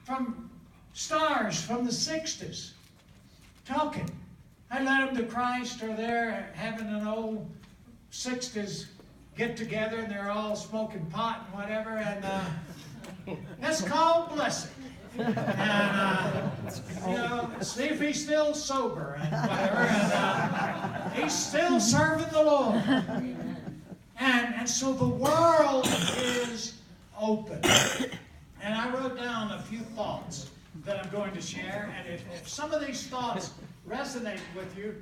from stars from the 60s talking. I led them to Christ, or they're having an old 60s get-together, and they're all smoking pot and whatever, and that's called Blessit. And, see if he's still sober and whatever, and he's still serving the Lord. And so the world is open. And I wrote down a few thoughts that I'm going to share, and if some of these thoughts resonate with you,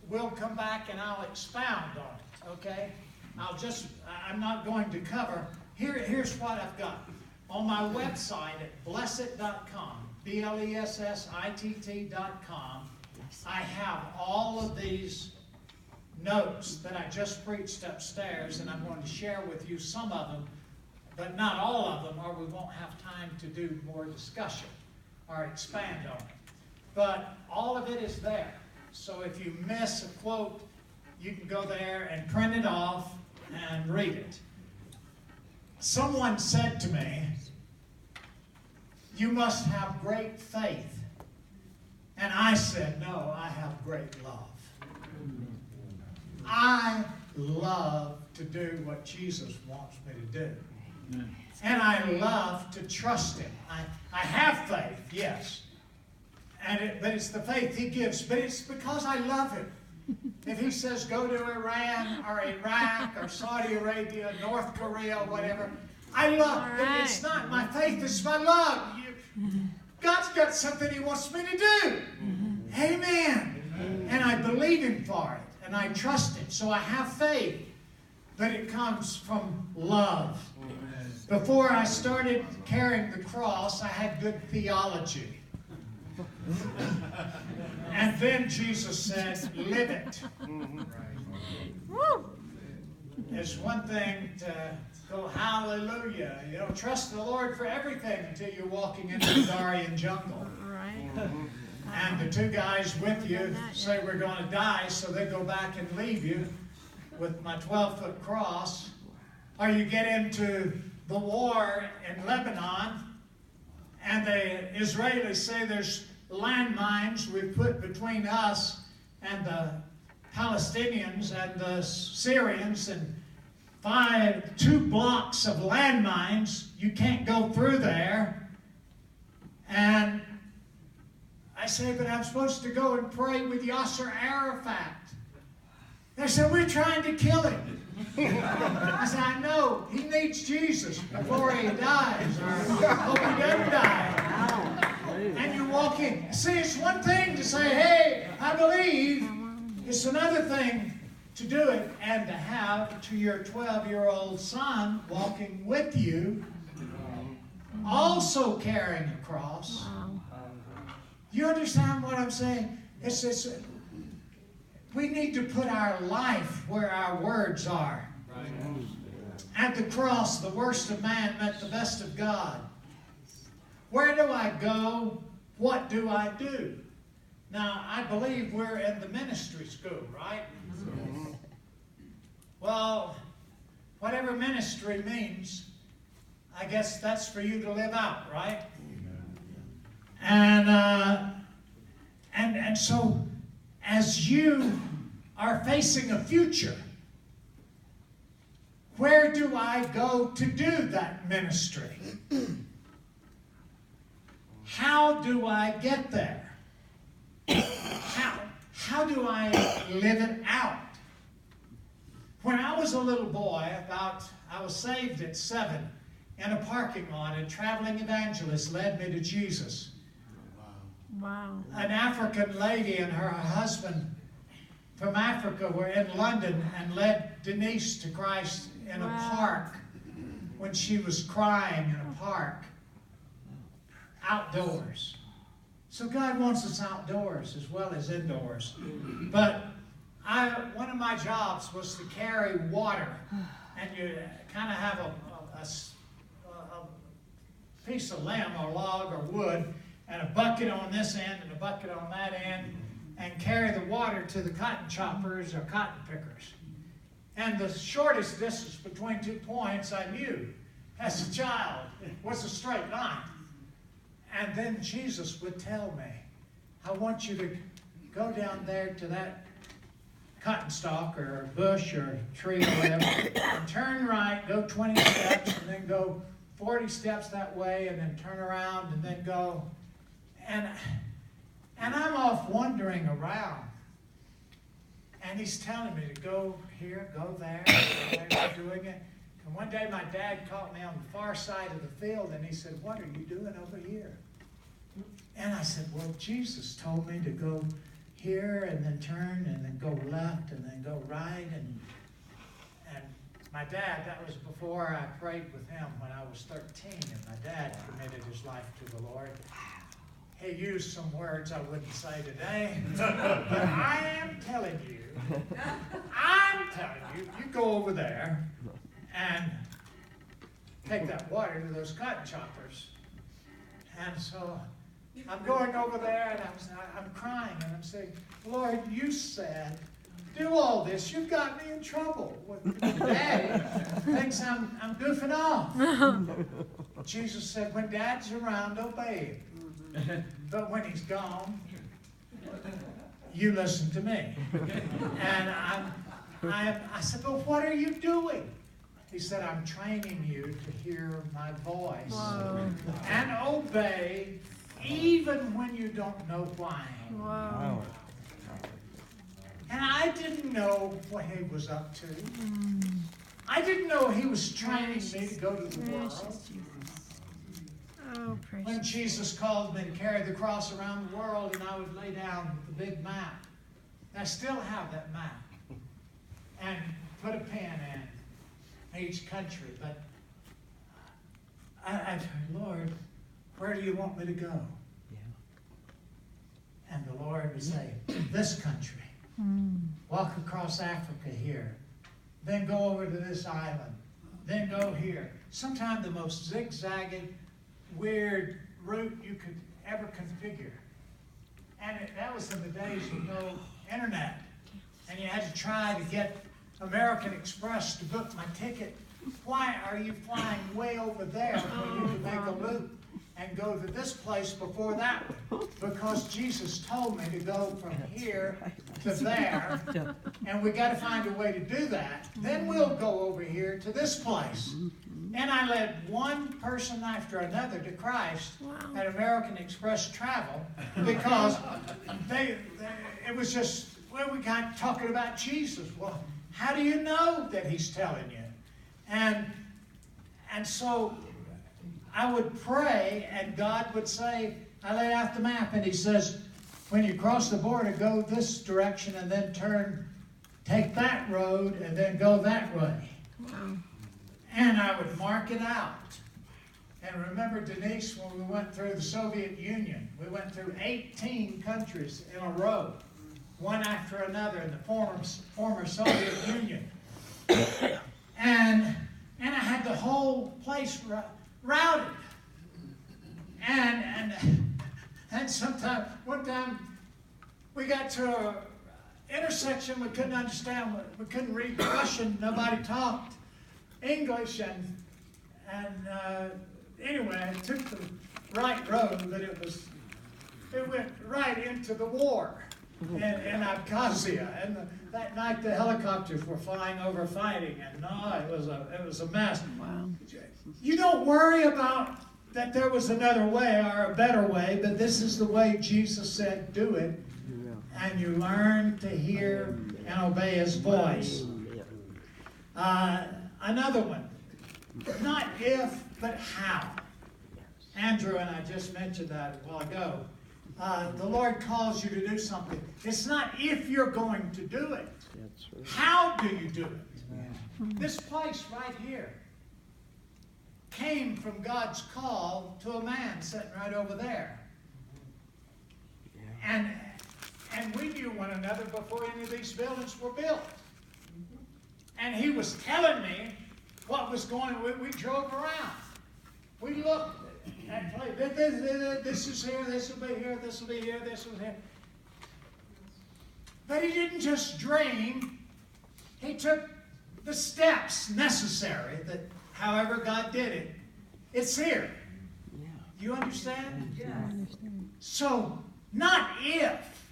we'll come back and I'll expound on it, okay? I'm not going to cover. Here's what I've got. On my website at blessit.com, BLESSITT.com, I have all of these notes that I just preached upstairs, and I'm going to share with you some of them, but not all of them, or we won't have time to do more discussion or expand on it. But all of it is there. So if you miss a quote, you can go there and print it off and read it. Someone said to me, "You must have great faith." And I said, "No, I have great love." I love to do what Jesus wants me to do. And I love to trust Him. I have faith, yes. But it's the faith He gives. But it's because I love Him. If He says go to Iran or Iraq or Saudi Arabia, North Korea, whatever, I love. Right. It's not my faith, it's my love. God's got something He wants me to do. Amen. And I believe Him for it. And I trust Him. So I have faith. But it comes from love. Before I started carrying the cross, I had good theology. And then Jesus said, live it. It's one thing to go, hallelujah. Trust the Lord for everything until you're walking into the Darien jungle. And the two guys with you say we're going to die, so they go back and leave you with my 12-foot cross. Or you get into the war in Lebanon, and the Israelis say there's landmines we've put between us and the Palestinians and the Syrians, and 2 blocks of landmines. You can't go through there. And I say, but I'm supposed to go and pray with Yasser Arafat. They said, we're trying to kill him. I said, I know. He needs Jesus before he dies, or hope he doesn't die. And you walk in. See, it's one thing to say, hey, I believe. It's another thing to do it and to have to your 12-year-old son walking with you, also carrying a cross. You understand what I'm saying? We need to put our life where our words are. Right. At the cross, the worst of man met the best of God. Where do I go? What do I do? Now, I believe we're in the ministry school, right? Mm-hmm. Well, whatever ministry means, I guess that's for you to live out, right? And so, as you are facing a future, where do I go to do that ministry? How do I get there? How do I live it out? When I was a little boy, I was saved at 7 in a parking lot. A traveling evangelist led me to Jesus. Wow. An African lady and her husband from Africa were in London and led Denise to Christ in a park when she was crying in a park. Outdoors. So God wants us outdoors as well as indoors. But one of my jobs was to carry water. And you kind of have a piece of limb or log or wood and a bucket on this end and a bucket on that end, and carry the water to the cotton choppers or cotton pickers. And the shortest distance between 2 points I knew as a child was a straight line. And then Jesus would tell me, I want you to go down there to that cotton stalk or bush or tree or whatever, and turn right, go 20 steps, and then go 40 steps that way, and then turn around, and then go. And I'm off wandering around. And he's telling me to go here, go there, doing it. And one day my dad caught me on the far side of the field, and he said, what are you doing over here? And I said, well, Jesus told me to go here and then turn and then go left and then go right. And my dad, that was before I prayed with him when I was 13, and my dad committed his life to the Lord. He used some words I wouldn't say today, but I am telling you, you go over there and take that water to those cotton choppers. And so I'm going over there, and I'm crying, and I'm saying, Lord, you said, do all this. You've got me in trouble. Daddy thinks I'm goofing off. Jesus said, when Dad's around, obey him. But when he's gone, you listen to me. And I said, but what are you doing? He said, I'm training you to hear my voice. Whoa. And obey even when you don't know why. Wow. And I didn't know what he was up to. I didn't know he was training me to go to the world. Oh, when Jesus called me to carry the cross around the world, and I would lay down the big map. And I still have that map. And put a pin in each country. But I said, Lord, where do you want me to go? Yeah. And the Lord would say, this country. Walk across Africa here. Then go over to this island. Then go here. Sometimes the most zigzagging, weird route you could ever configure. And that was in the days of no internet. And you had to try to get American Express to book my ticket. Why are you flying way over there when you could make a loop and go to this place before that one? Because Jesus told me to go from here to there, and we got to find a way to do that. Then we'll go over here to this place. And I led one person after another to Christ at American Express Travel, because it was just, well, we got talking about Jesus. Well, how do you know that he's telling you? And so I would pray, and God would say, I lay out the map, and he says, when you cross the border, go this direction, and then take that road, and then go that way. Wow. And I would mark it out. And remember, Denise, when we went through the Soviet Union, we went through 18 countries in a row, one after another in the former Soviet Union. And I had the whole place routed. And one time, we got to an intersection we couldn't understand. We couldn't read Russian. Nobody talked English. Anyway, I took the right road, but it went right into the war in Abkhazia. And that night the helicopters were flying over fighting, and it was a mess. Wow. You don't worry about that there was another way or a better way, but this is the way Jesus said, do it. Yeah. And you learn to hear and obey his voice. Another one, not if, but how. Andrew and I just mentioned that a while ago. The Lord calls you to do something. It's not if you're going to do it. How do you do it? This place right here came from God's call to a man sitting right over there. And we knew one another before any of these buildings were built. And he was telling me what was going on. We drove around. We looked at places. This is here, this will be here, this will be here, this will be here. But he didn't just dream. He took the steps necessary that however God did it. It's here. You understand? Yes. So, not if.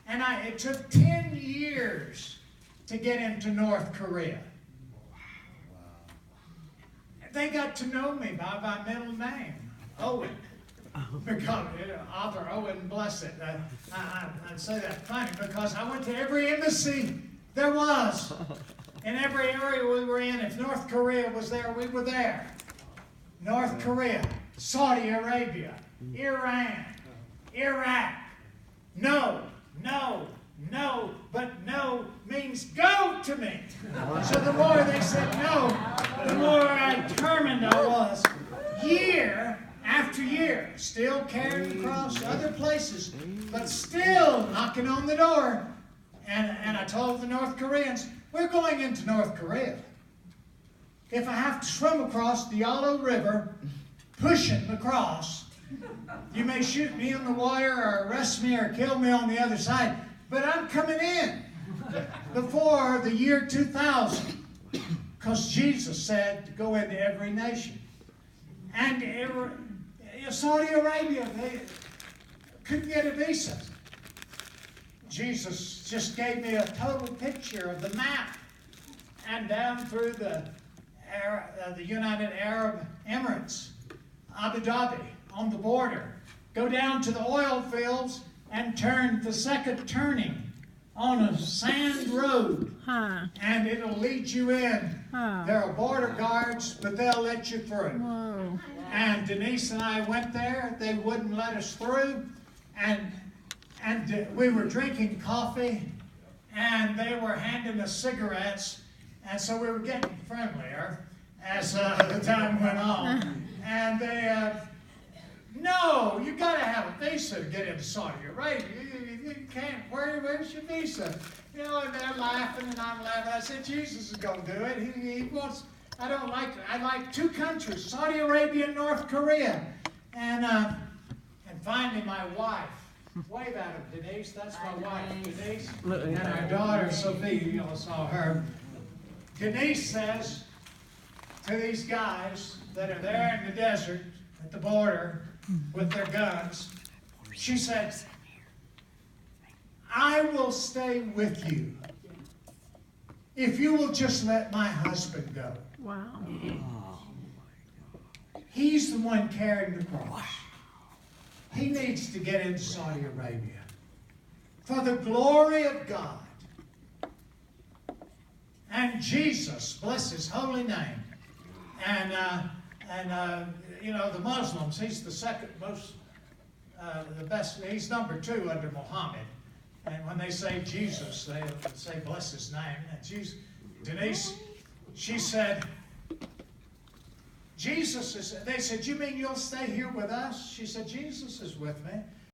And it took 10 years to get into North Korea. They got to know me by my middle name, Owen. Because author Owen Blessit. I say that funny because I went to every embassy there was. In every area we were in, if North Korea was there, we were there. North Korea, Saudi Arabia, Iran, Iraq. No, no, no, but no means go to me. So the more they said no, the more determined I was. Year after year, still carrying across other places, but still knocking on the door. And I told the North Koreans, we're going into North Korea. If I have to swim across the Yalu River, pushing across, you may shoot me in the water or arrest me or kill me on the other side, but I'm coming in before the year 2000 because Jesus said to go into every nation. And Saudi Arabia, they couldn't get a visa. Jesus just gave me a total picture of the map and down through the United Arab Emirates, Abu Dhabi, on the border. Go down to the oil fields and turn the second turning on a sand road. And it'll lead you in. There are border guards, but they'll let you through. Whoa. And Denise and I went there. They wouldn't let us through. And we were drinking coffee, and they were handing us cigarettes. And so we were getting friendlier as the time went on. And they, no, you got to have a visa to get into Saudi Arabia. You can't. Where's your visa? You know, and they're laughing, and I'm laughing. I said, Jesus is going to do it. He wants. I don't like it. I like two countries, Saudi Arabia and North Korea. And finally, my wife. Wave at him, Denise. That's my wife, Denise. And our daughter, Sophie. You all saw her. Denise says to these guys that are there in the desert at the border with their guns, she said, I will stay with you if you will just let my husband go. Wow. He's the one carrying the cross. He needs to get into Saudi Arabia for the glory of God. And Jesus, bless his holy name. And you know, the Muslims, he's the second most, the best, he's number 2 under Muhammad. And when they say Jesus, they say bless his name. And Jesus, Denise, she said, Jesus is, they said, you mean you'll stay here with us? She said, Jesus is with me.